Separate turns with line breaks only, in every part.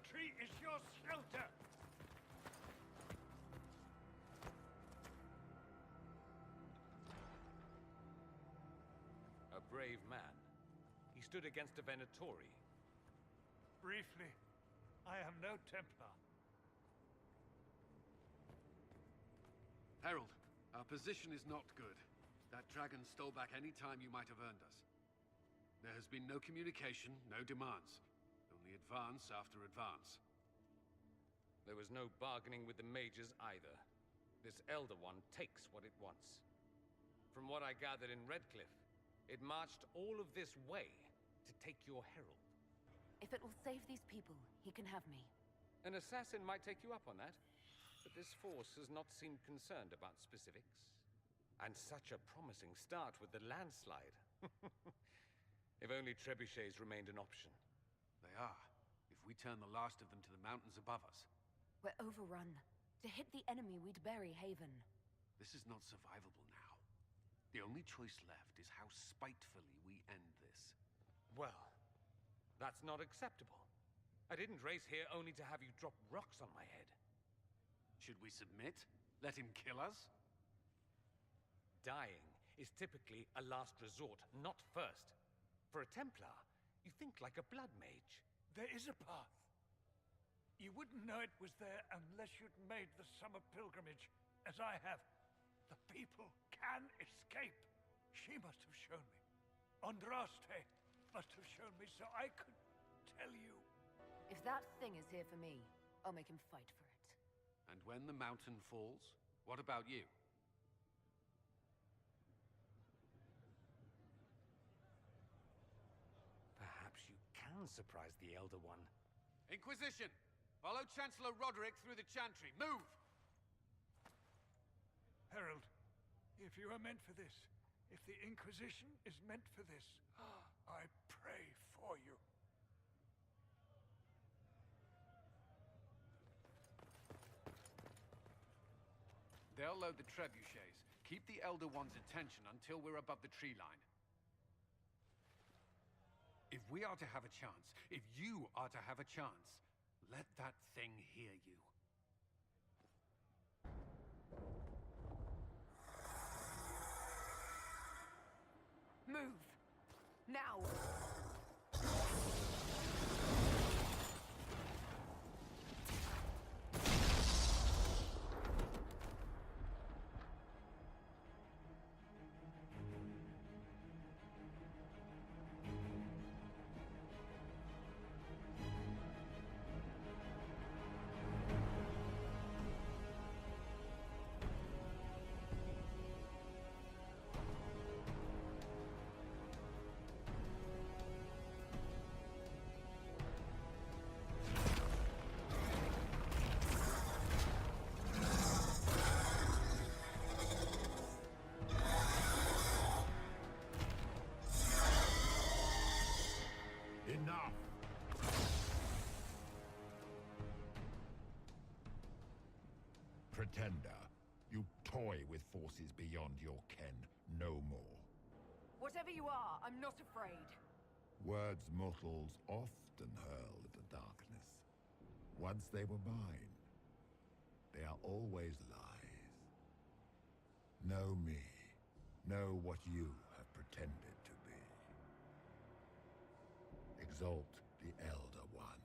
SHAREfactory is your shelter!
A brave man. He stood against a Venatori.
Briefly, I am no Templar.
Herald, our position is not good. That dragon stole back any time you might have earned us. There has been no communication, no demands. Only advance after advance.
There was no bargaining with the mages either. This Elder One takes what it wants. From what I gathered in Redcliffe, it marched all of this way to take your herald.
If it will save these people, he can have me.
An assassin might take you up on that, but this force has not seemed concerned about specifics. And such a promising start with the landslide. If only trebuchets remained an option.
They are, if we turn the last of them to the mountains above us.
We're overrun. To hit the enemy, we'd bury Haven.
This is not survivable now. The only choice left is how spitefully we end this.
Well, that's not acceptable. I didn't race here only to have you drop rocks on my head.
Should we submit? Let him kill us?
Dying is typically a last resort, not first. For a Templar, you think like a blood mage.
There is a path. You wouldn't know it was there unless you'd made the summer pilgrimage, as I have. The people can escape. She must have shown me. Andraste must have shown me so I could tell you.
If that thing is here for me, I'll make him fight for it.
And when the mountain falls, what about you?
Perhaps you can surprise the Elder One.
Inquisition! Follow Chancellor Roderick through the Chantry. Move!
Herald, if you are meant for this, if the Inquisition is meant for this, I pray for you.
They'll load the trebuchets. Keep the Elder One's attention until we're above the tree line. If we are to have a chance, if you are to have a chance, let that thing hear you.
Move! Now!
Enough! Pretender, you toy with forces beyond your ken no more.
Whatever you are, I'm not afraid.
Words mortals often hurl at the darkness. Once they were mine, they are always lies. Know me. Know what you have pretended to be. Exalt the Elder One.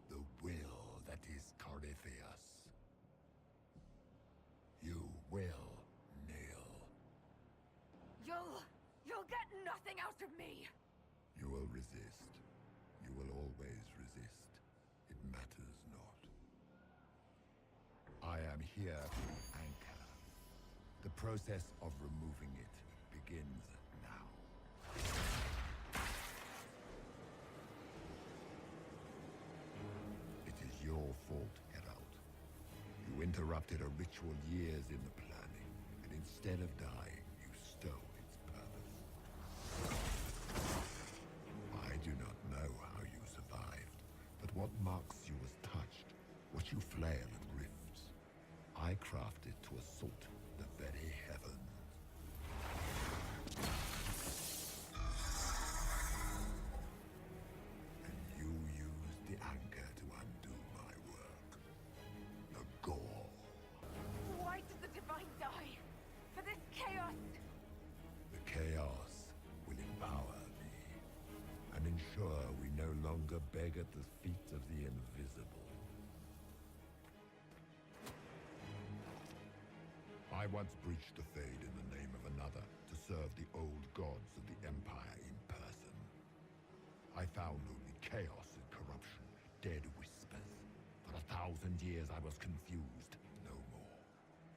The will that is Corypheus. You will kneel.
You'll get nothing out of me!
You will resist. You will always resist. It matters not. I am here to anchor. The process of removing it begins now. It is your fault, Herald. You interrupted a ritual years in the planning, and instead of dying, you stole its purpose. I do not know how you survived, but what marks you as touched, what you flail at rifts, I crafted to assault the very heavens. And you used the anchor to to beg at the feet of the invisible. I once breached the Fade in the name of another to serve the old gods of the Empire in person. I found only chaos and corruption, dead whispers. For 1,000 years I was confused, no more.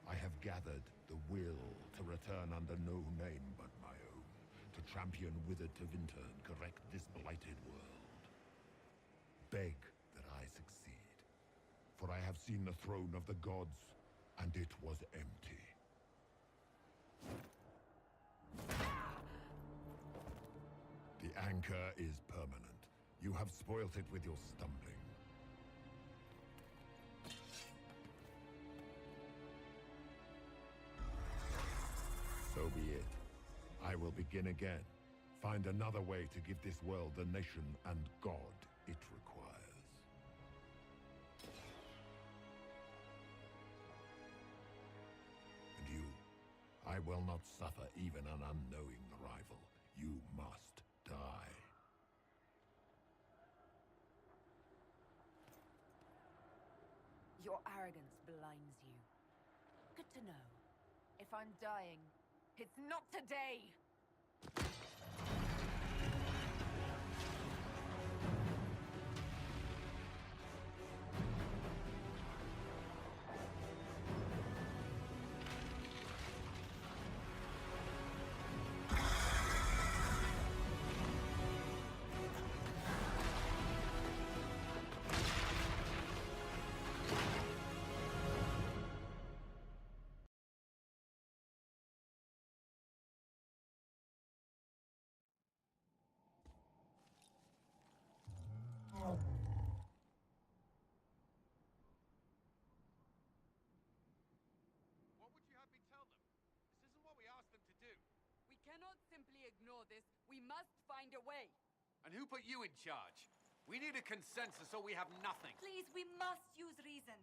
I have gathered the will to return under no name but my own, to champion Withered to Winter and correct this blighted world. Beg that I succeed, for I have seen the throne of the gods, and it was empty. The anchor is permanent. You have spoilt it with your stumbling. So be it. I will begin again. Find another way to give this world the nation and God it requires. And you, I will not suffer even an unknowing rival. You must die.
Your arrogance blinds you. Good to know. If I'm dying, it's not today!
What would you have me tell them? This isn't what we asked them to do.
We cannot simply ignore this. We must find a way.
And who put you in charge? We need a consensus or we have nothing.
Please, we must use reason.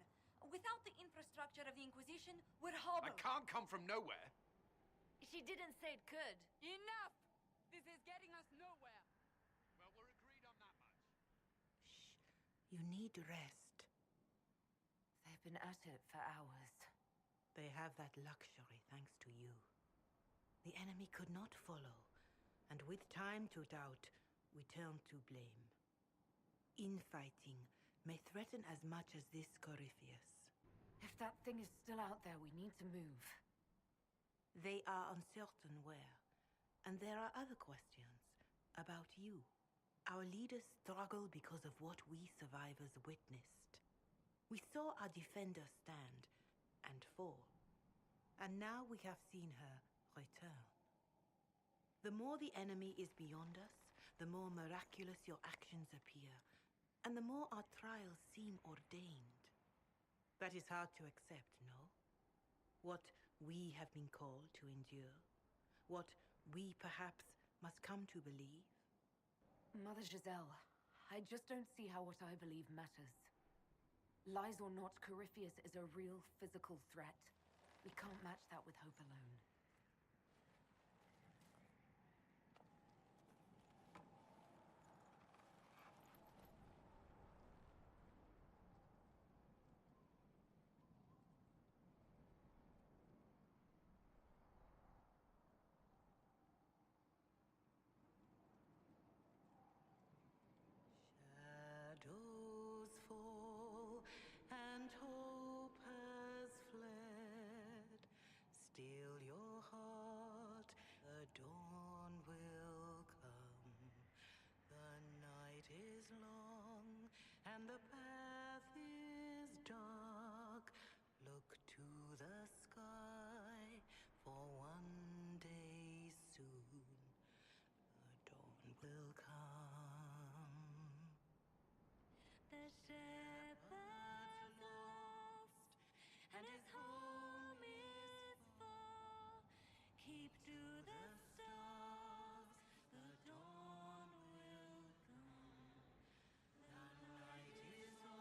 Without the infrastructure of the Inquisition, we're
I
hobbled.
can't come from nowhere.
She didn't say it could.
Enough! This is getting us nowhere.
Well, we're agreed on that much.
Shh. You need rest.
They've been at it for hours.
They have that luxury thanks to you. The enemy could not follow, and with time to doubt, we turn to blame. Infighting may threaten as much as this Corypheus.
If that thing is still out there, we need to move.
They are uncertain where, and there are other questions about you. Our leaders struggle because of what we survivors witnessed. We saw our defenders stand and fall, and now we have seen her return. The more the enemy is beyond us, the more miraculous your actions appear, and the more our trials seem ordained. That is hard to accept, no? What we have been called to endure, what we perhaps must come to believe.
Mother Giselle, I just don't see how what I believe matters. Lies or not, Corypheus is a real physical threat. We can't match that with hope alone.
Shadows fall and hope has fled. Still your heart, the dawn will come. The night is long and the path is dark. Look to the sky, for one day soon the dawn will come.
The shepherd's lost, and his home is far. Keep to the stars, the dawn will come. The night is long.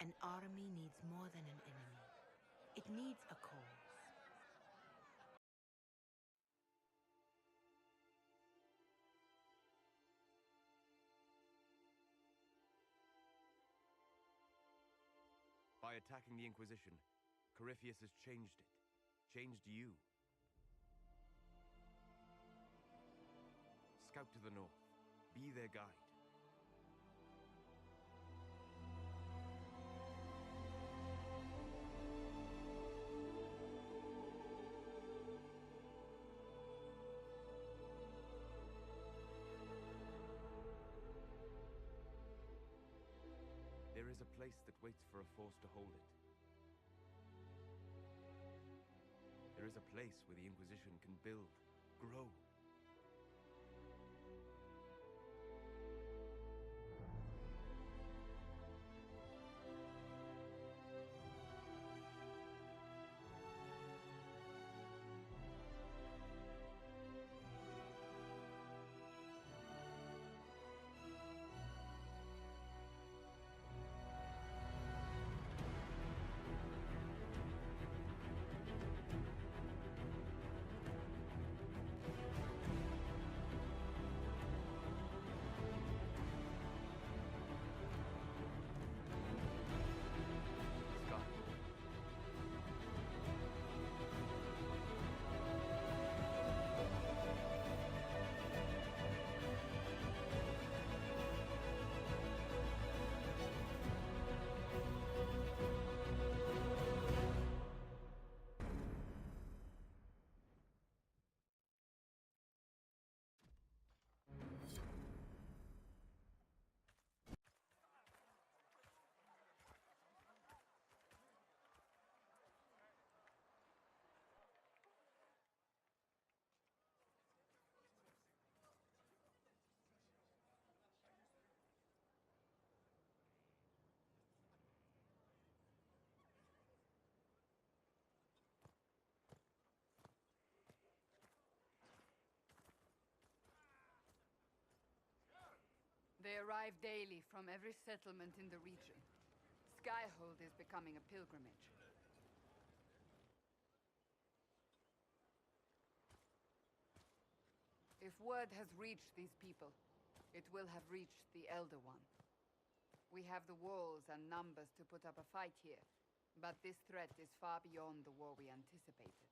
An army needs more than an enemy. It needs a cause.
By attacking the Inquisition, Corypheus has changed it. Changed you. Scout to the north. Be their guide. There is a place that waits for a force to hold it. There is a place where the Inquisition can build, grow.
They arrive daily from every settlement in the region. Skyhold is becoming a pilgrimage. If word has reached these people, it will have reached the Elder One. We have the walls and numbers to put up a fight here, but this threat is far beyond the war we anticipated.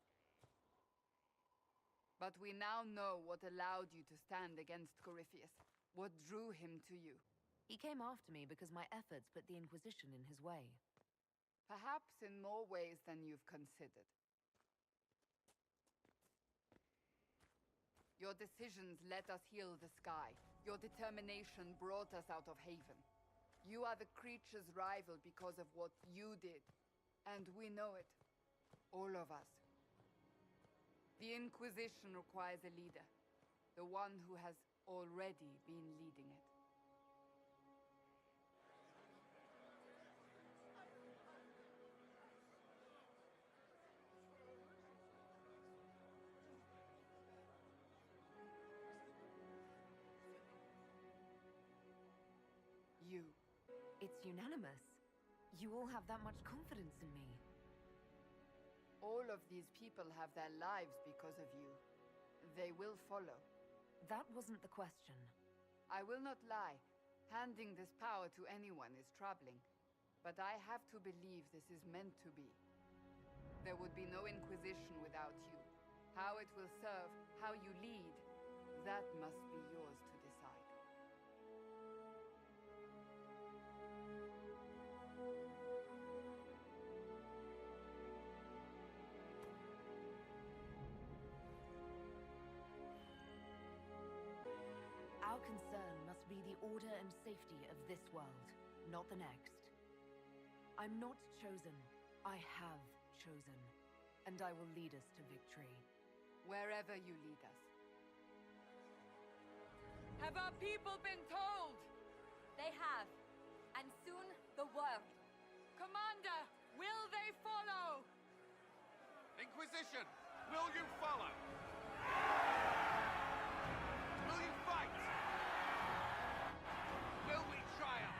But we now know what allowed you to stand against Corypheus. What drew him to you?
He came after me because my efforts put the Inquisition in his way.
Perhaps in more ways than you've considered. Your decisions let us heal the sky. Your determination brought us out of Haven. You are the creature's rival because of what you did. And we know it. All of us. The Inquisition requires a leader. The one who has already been leading it. You.
It's unanimous. You all have that much confidence in me.
All of these people have their lives because of you. They will follow.
That wasn't the question.
I will not lie. Handing this power to anyone is troubling. But I have to believe this is meant to be. There would be no Inquisition without you. How it will serve, how you lead, that must be yours to decide.
Our concern must be the order and safety of this world, not the next. I'm not chosen. I have chosen. And I will lead us to victory.
Wherever you lead us. Have our people been told?
They have. And soon, the world.
Commander, will they follow?
Inquisition, will you follow? Will you fight? Will we triumph?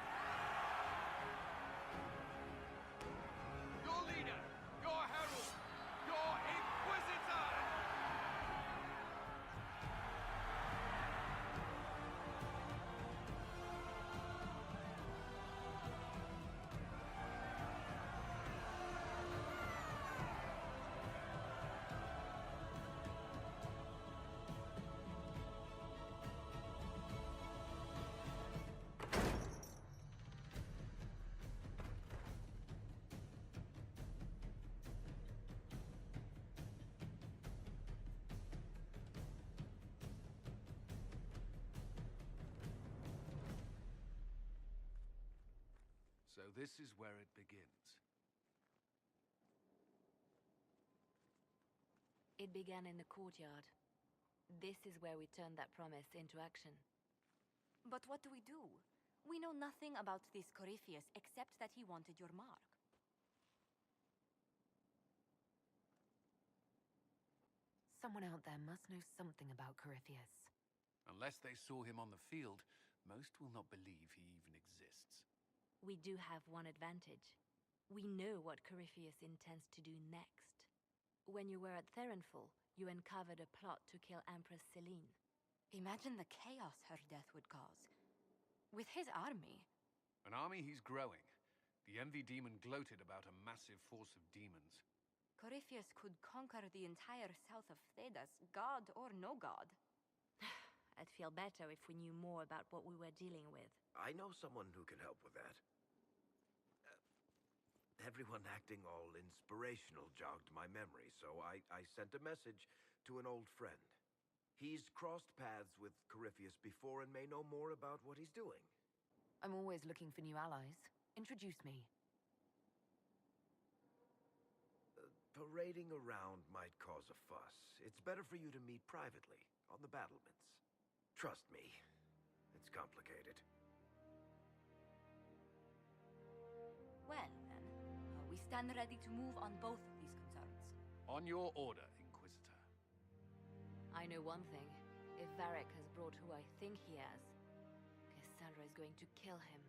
So this is where it begins.
It began in the courtyard. This is where we turned that promise into action.
But what do? We know nothing about this Corypheus except that he wanted your mark.
Someone out there must know something about Corypheus.
Unless they saw him on the field, most will not believe he even exists.
We do have one advantage. We know what Corypheus intends to do next. When you were at Therenfall, you uncovered a plot to kill Empress Celine.
Imagine the chaos her death would cause. With his army.
An army he's growing. The Envy Demon gloated about a massive force of demons.
Corypheus could conquer the entire south of Thedas, god or no god.
I'd feel better if we knew more about what we were dealing with.
I know someone who can help with that. Everyone acting all inspirational jogged my memory, so I sent a message to an old friend. He's crossed paths with Corypheus before and may know more about what he's doing.
I'm always looking for new allies. Introduce me.
Parading around might cause a fuss. It's better for you to meet privately, on the battlements. Trust me, it's complicated.
Well, then, we stand ready to move on both of these concerns.
On your order, Inquisitor.
I know one thing. If Varric has brought who I think he has, Cassandra is going to kill him.